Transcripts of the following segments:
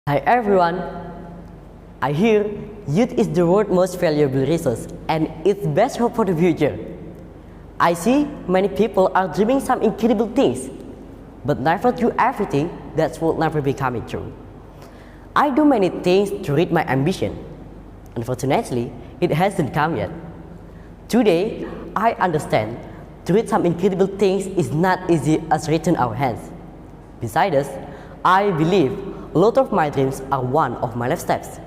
Hi everyone. I hear youth is the world's most valuable resource and its best hope for the future. I see many people are dreaming some incredible things, but never do everything that will never be coming true. I do many things to reach my ambition. Unfortunately, it hasn't come yet. Today, I understand to reach some incredible things is not easy as written our hands. Besides, I believe a lot of my dreams are one of my life steps.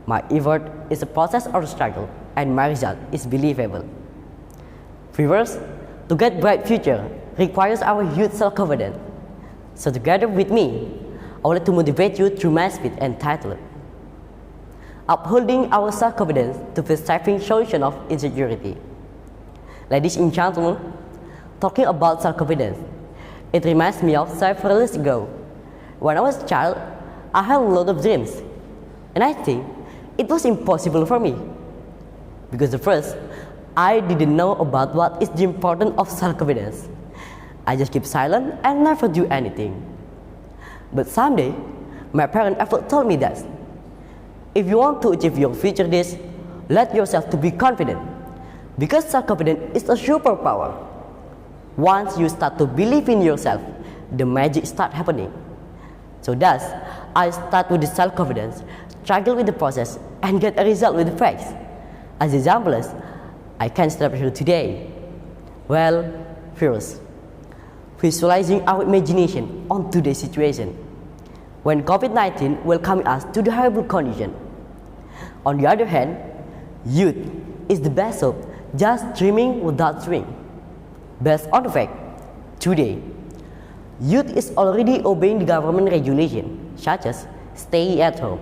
My effort is a process or a struggle, and my result is believable. Viewers, to get bright future requires our huge self-confidence. So together with me, I would like to motivate you through my speech entitled Upholding Our Self-Confidence to the Saving Solution of Insecurity. Ladies and gentlemen, talking about self-confidence, it reminds me of several years ago. When I was a child, I had a lot of dreams, and I think it was impossible for me. Because at first, I didn't know about what is the importance of self-confidence. I just keep silent and never do anything. But someday, my parents ever told me that if you want to achieve your future goals, let yourself to be confident. Because self-confidence is a superpower. Once you start to believe in yourself, the magic starts happening. So thus, I start with the self-confidence, struggle with the process, and get a result with the facts. As examples, I can start here today. Well, first, visualizing our imagination on today's situation. When COVID-19 welcomed us to the horrible condition. On the other hand, youth is the best hope, just dreaming without dreaming. Based on the fact, today, youth is already obeying the government regulation, such as stay at home.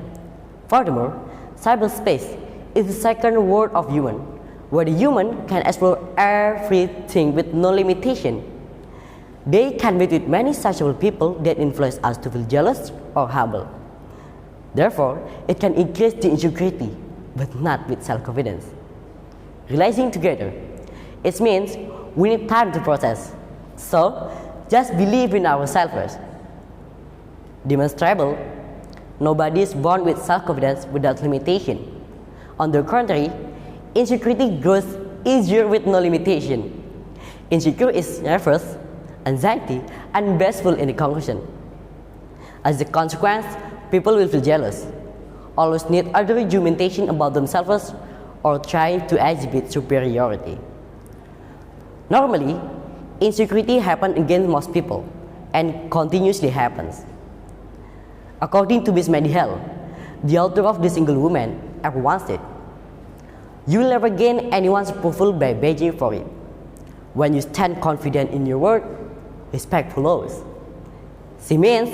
Furthermore, cyberspace is the second world of human, where the human can explore everything with no limitation. They can meet with many sociable people that influence us to feel jealous or humble. Therefore, it can increase the insecurity, but not with self-confidence. Realizing together, it means we need time to process. So, just believe in ourselves first. Demonstrable, nobody is born with self-confidence without limitation. On the contrary, insecurity grows easier with no limitation. Insecure is nervous, anxiety, and bashful in the conclusion. As a consequence, people will feel jealous, always need other argumentation about themselves, or trying to exhibit superiority. Normally, insecurity happens against most people and continuously happens. According to Miss Mediheal, the author of The Single Woman, ever once said, "You will never gain anyone's approval by begging for it. When you stand confident in your word, respect follows." She means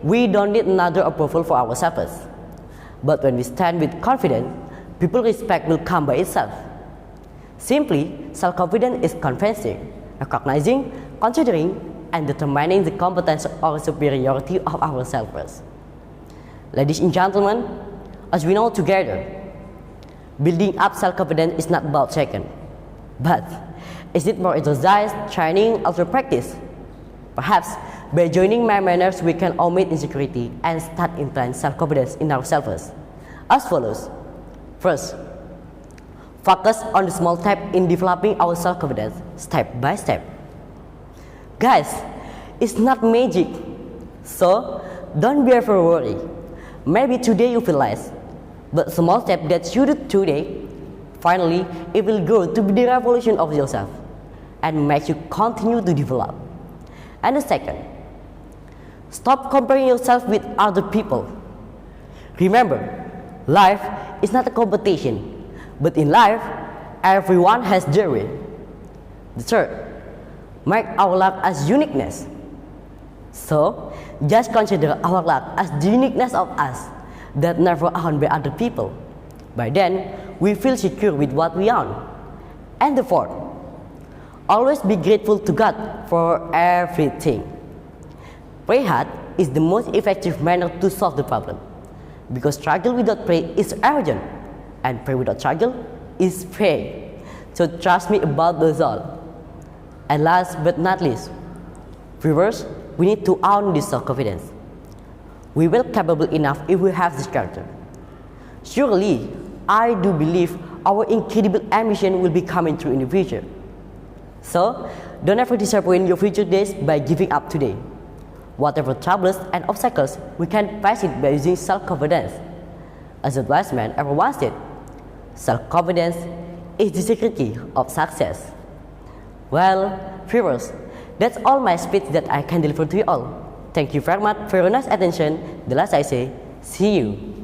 we don't need another approval for ourselves. But when we stand with confidence, people's respect will come by itself. Simply, self-confidence is confessing, recognizing, considering, and determining the competence or superiority of ourselves. Ladies and gentlemen, as we know together, building up self-confidence is not about second, but is it more exercise, training, or practice? Perhaps by joining my manners, we can omit insecurity and start implant self-confidence in ourselves. As follows. First, focus on the small step in developing our self-confidence step by step. Guys, it's not magic, so don't be ever worried. Maybe today you feel less, but small step that you do today, finally it will grow to be the revolution of yourself and make you continue to develop. And the second, stop comparing yourself with other people. Remember, life is not a competition. But in life, everyone has their way. The third, make our luck as uniqueness. So, just consider our luck as the uniqueness of us that never owned by other people. By then, we feel secure with what we own. And the fourth, always be grateful to God for everything. Pray hard is the most effective manner to solve the problem. Because struggle without prayer is arrogant. And pray without struggle is pray. So trust me about those all. And last but not least, viewers, we need to own this self-confidence. we will capable enough if we have this character. Surely, I do believe our incredible ambition will be coming true in the future. So, don't ever disappoint your future days by giving up today. Whatever troubles and obstacles, we can face it by using self-confidence. As a wise man ever once said, self-confidence is the secret key of success. Well, viewers, that's all my speech that I can deliver to you all. Thank you very much for your nice attention. The last I say, see you.